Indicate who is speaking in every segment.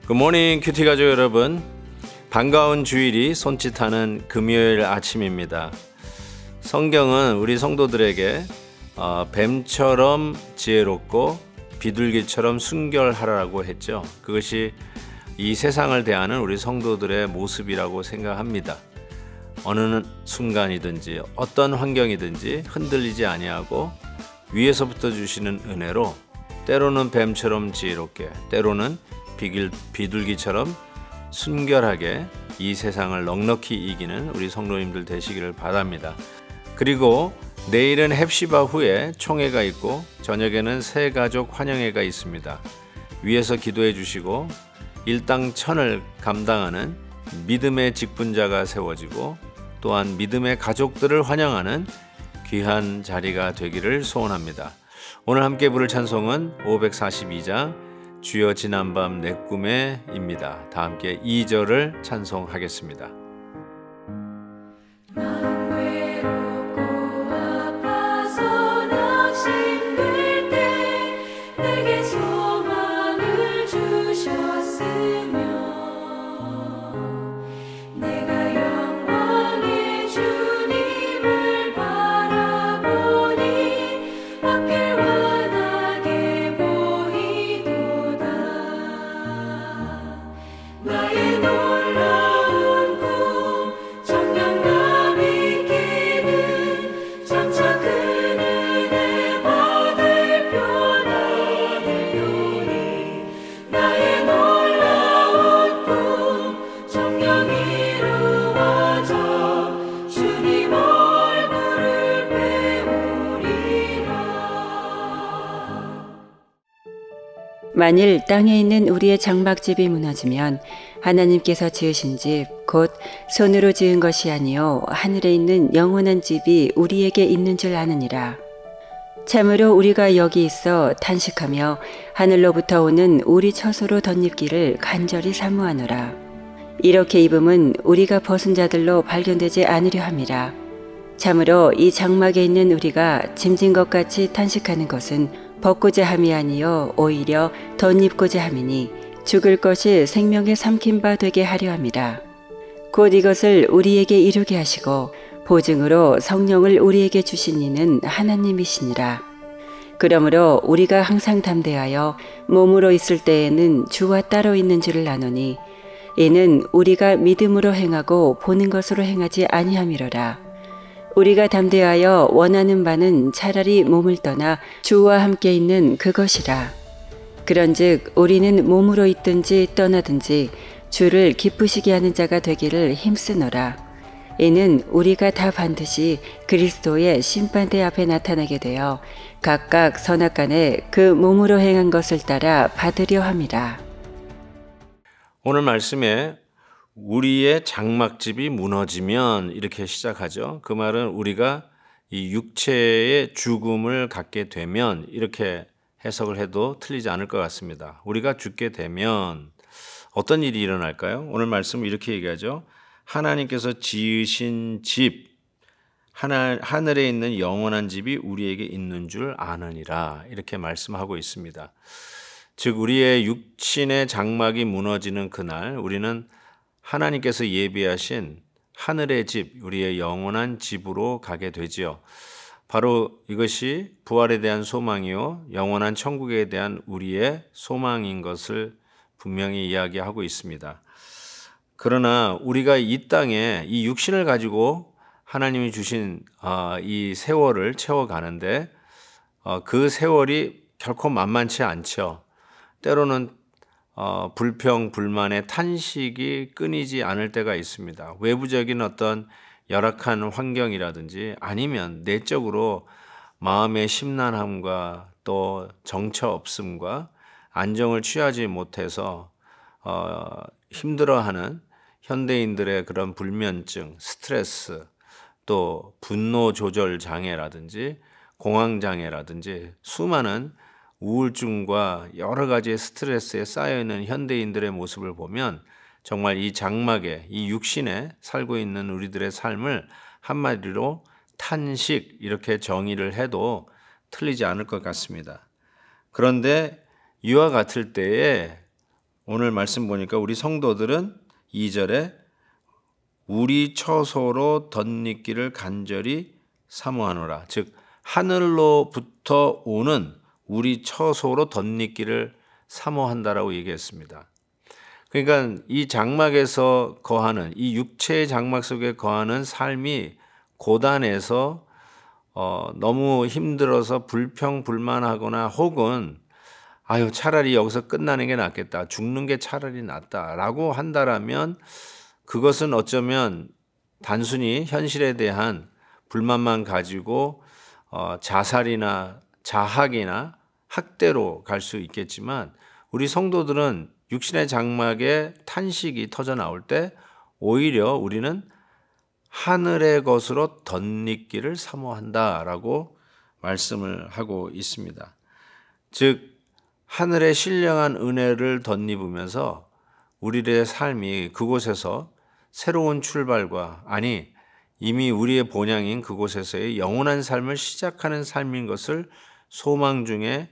Speaker 1: 굿모닝 큐티 가족 여러분, 반가운 주일이 손짓하는 금요일 아침입니다. 성경은 우리 성도들에게 뱀처럼 지혜롭고 비둘기처럼 순결하라고 했죠. 그것이 이 세상을 대하는 우리 성도들의 모습이라고 생각합니다. 어느 순간이든지 어떤 환경이든지 흔들리지 아니하고 위에서부터 주시는 은혜로 때로는 뱀처럼 지혜롭게, 때로는 비둘기처럼 순결하게 이 세상을 넉넉히 이기는 우리 성도님들 되시기를 바랍니다. 그리고 내일은 헵시바 후에 총회가 있고 저녁에는 새 가족 환영회가 있습니다. 위에서 기도해 주시고 일당천을 감당하는 믿음의 직분자가 세워지고 또한 믿음의 가족들을 환영하는 귀한 자리가 되기를 소원합니다. 오늘 함께 부를 찬송은 542장 주여 지난밤 내 꿈에입니다. 다 함께 2절을 찬송하겠습니다.
Speaker 2: 만일 땅에 있는 우리의 장막집이 무너지면 하나님께서 지으신 집, 곧 손으로 지은 것이 아니요 하늘에 있는 영원한 집이 우리에게 있는 줄 아느니라. 참으로 우리가 여기 있어 탄식하며 하늘로부터 오는 우리 처소로 덧입기를 간절히 사모하노라. 이렇게 입음은 우리가 벗은 자들로 발견되지 않으려 함이라. 참으로 이 장막에 있는 우리가 짐진 것 같이 탄식하는 것은 벗고자 함이 아니요 오히려 덧입고자 함이니 죽을 것이 생명에 삼킨 바 되게 하려 함이라. 곧 이것을 우리에게 이루게 하시고 보증으로 성령을 우리에게 주신 이는 하나님이시니라. 그러므로 우리가 항상 담대하여 몸으로 있을 때에는 주와 따로 있는 줄을 아노니 이는 우리가 믿음으로 행하고 보는 것으로 행하지 아니함이로라. 우리가 담대하여 원하는 바는 차라리 몸을 떠나 주와 함께 있는 그것이라. 그런즉 우리는 몸으로 있든지 떠나든지 주를 기쁘시게 하는 자가 되기를 힘쓰노라. 이는 우리가 다 반드시 그리스도의 심판대 앞에 나타나게 되어 각각 선악간에 그 몸으로 행한 것을 따라 받으려 함이라.
Speaker 1: 오늘 말씀에 우리의 장막집이 무너지면 이렇게 시작하죠. 그 말은 우리가 이 육체의 죽음을 갖게 되면 이렇게 해석을 해도 틀리지 않을 것 같습니다. 우리가 죽게 되면 어떤 일이 일어날까요? 오늘 말씀은 이렇게 얘기하죠. 하나님께서 지으신 집, 하늘에 있는 영원한 집이 우리에게 있는 줄 아느니라, 이렇게 말씀하고 있습니다. 즉 우리의 육신의 장막이 무너지는 그날 우리는 하나님께서 예비하신 하늘의 집, 우리의 영원한 집으로 가게 되지요. 바로 이것이 부활에 대한 소망이요 영원한 천국에 대한 우리의 소망인 것을 분명히 이야기하고 있습니다. 그러나 우리가 이 땅에 이 육신을 가지고 하나님이 주신 이 세월을 채워가는데 그 세월이 결코 만만치 않죠. 때로는 불평, 불만의 탄식이 끊이지 않을 때가 있습니다. 외부적인 어떤 열악한 환경이라든지 아니면 내적으로 마음의 심란함과 또 정처 없음과 안정을 취하지 못해서 힘들어하는 현대인들의 그런 불면증, 스트레스, 또 분노 조절 장애라든지 공황장애라든지 수많은 우울증과 여러 가지의 스트레스에 쌓여있는 현대인들의 모습을 보면 정말 이 장막에, 이 육신에 살고 있는 우리들의 삶을 한마디로 탄식 이렇게 정의를 해도 틀리지 않을 것 같습니다. 그런데 이와 같을 때에 오늘 말씀 보니까 우리 성도들은 2절에 우리 처소로 덧입기를 간절히 사모하노라. 즉 하늘로부터 오는 우리 처소로 덧입기를 사모한다라고 얘기했습니다. 그러니까 이 장막에서 거하는, 이 육체의 장막 속에 거하는 삶이 고단해서 너무 힘들어서 불평불만하거나 혹은 차라리 여기서 끝나는 게 낫겠다, 죽는 게 차라리 낫다라고 한다라면 그것은 어쩌면 단순히 현실에 대한 불만만 가지고 자살이나 자학이나 학대로 갈 수 있겠지만 우리 성도들은 육신의 장막에 탄식이 터져 나올 때 오히려 우리는 하늘의 것으로 덧입기를 사모한다라고 말씀을 하고 있습니다. 즉 하늘의 신령한 은혜를 덧입으면서 우리의 삶이 그곳에서 새로운 출발과 이미 우리의 본향인 그곳에서의 영원한 삶을 시작하는 삶인 것을 소망 중에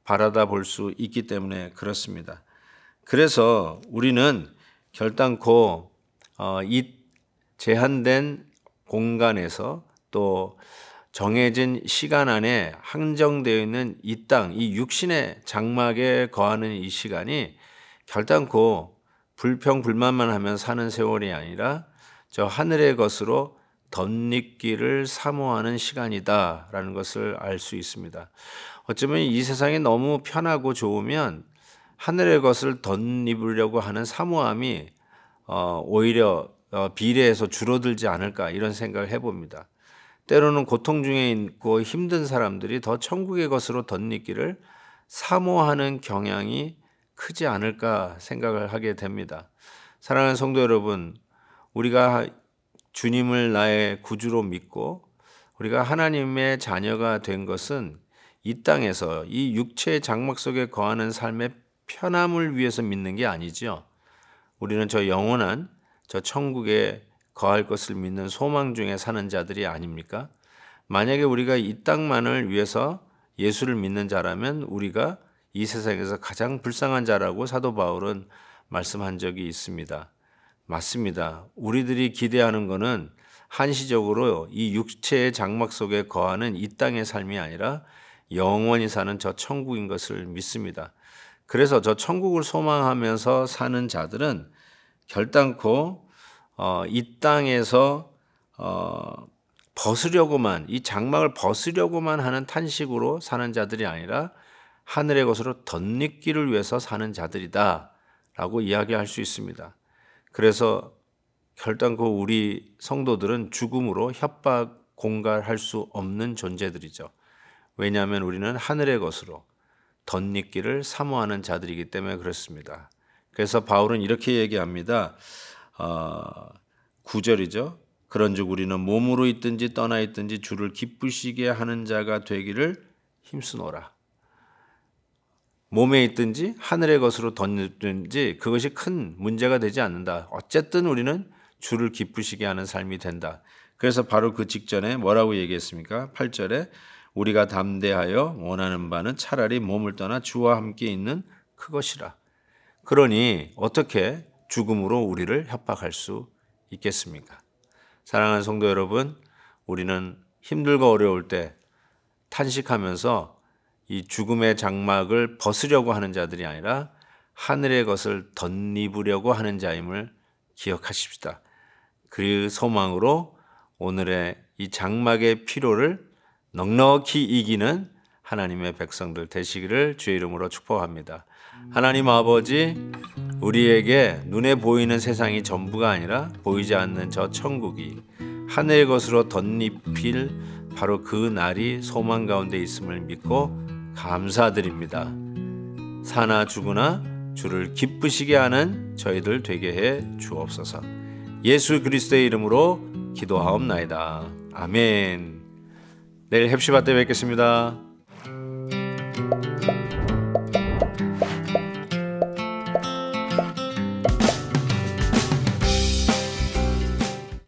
Speaker 1: 바라다 볼 수 있기 때문에 그렇습니다. 그래서 우리는 결단코 이 제한된 공간에서 또 정해진 시간 안에 한정되어 있는 이 땅, 이 육신의 장막에 거하는 이 시간이 결단코 불평불만만 하면 사는 세월이 아니라 저 하늘의 것으로 덧입기를 사모하는 시간이다라는 것을 알 수 있습니다. 어쩌면 이 세상이 너무 편하고 좋으면 하늘의 것을 덧입으려고 하는 사모함이 오히려 비례해서 줄어들지 않을까 이런 생각을 해봅니다. 때로는 고통 중에 있고 힘든 사람들이 더 천국의 것으로 덧입기를 사모하는 경향이 크지 않을까 생각을 하게 됩니다. 사랑하는 성도 여러분, 우리가 주님을 나의 구주로 믿고 우리가 하나님의 자녀가 된 것은 이 땅에서 이 육체의 장막 속에 거하는 삶의 편함을 위해서 믿는 게 아니죠. 우리는 저 영원한 저 천국에 거할 것을 믿는 소망 중에 사는 자들이 아닙니까? 만약에 우리가 이 땅만을 위해서 예수를 믿는 자라면 우리가 이 세상에서 가장 불쌍한 자라고 사도 바울은 말씀한 적이 있습니다. 맞습니다. 우리들이 기대하는 것은 한시적으로 이 육체의 장막 속에 거하는 이 땅의 삶이 아니라 영원히 사는 저 천국인 것을 믿습니다. 그래서 저 천국을 소망하면서 사는 자들은 결단코 이 땅에서 벗으려고만, 이 장막을 벗으려고만 하는 탄식으로 사는 자들이 아니라 하늘의 것으로 덧입기를 위해서 사는 자들이다 라고 이야기할 수 있습니다. 그래서 결단코 우리 성도들은 죽음으로 협박 공갈할 수 없는 존재들이죠. 왜냐하면 우리는 하늘의 것으로 덧입기를 사모하는 자들이기 때문에 그렇습니다. 그래서 바울은 이렇게 얘기합니다. 9절이죠. 그런즉 우리는 몸으로 있든지 떠나 있든지 주를 기쁘시게 하는 자가 되기를 힘쓰노라. 몸에 있든지 하늘의 것으로 덧입든지 그것이 큰 문제가 되지 않는다. 어쨌든 우리는 주를 기쁘시게 하는 삶이 된다. 그래서 바로 그 직전에 뭐라고 얘기했습니까? 8절에 우리가 담대하여 원하는 바는 차라리 몸을 떠나 주와 함께 있는 그것이라. 그러니 어떻게 죽음으로 우리를 협박할 수 있겠습니까? 사랑하는 성도 여러분, 우리는 힘들고 어려울 때 탄식하면서 이 죽음의 장막을 벗으려고 하는 자들이 아니라 하늘의 것을 덧입으려고 하는 자임을 기억하십시다. 그 소망으로 오늘의 이 장막의 피로를 넉넉히 이기는 하나님의 백성들 되시기를 주의 이름으로 축복합니다. 하나님 아버지, 우리에게 눈에 보이는 세상이 전부가 아니라 보이지 않는 저 천국이 하늘의 것으로 덧입힐 바로 그 날이 소망 가운데 있음을 믿고 감사드립니다. 사나 죽으나 주를 기쁘시게 하는 저희들 되게 해 주옵소서. 예수 그리스도의 이름으로 기도하옵나이다. 아멘. 내일 헵시바 때 뵙겠습니다.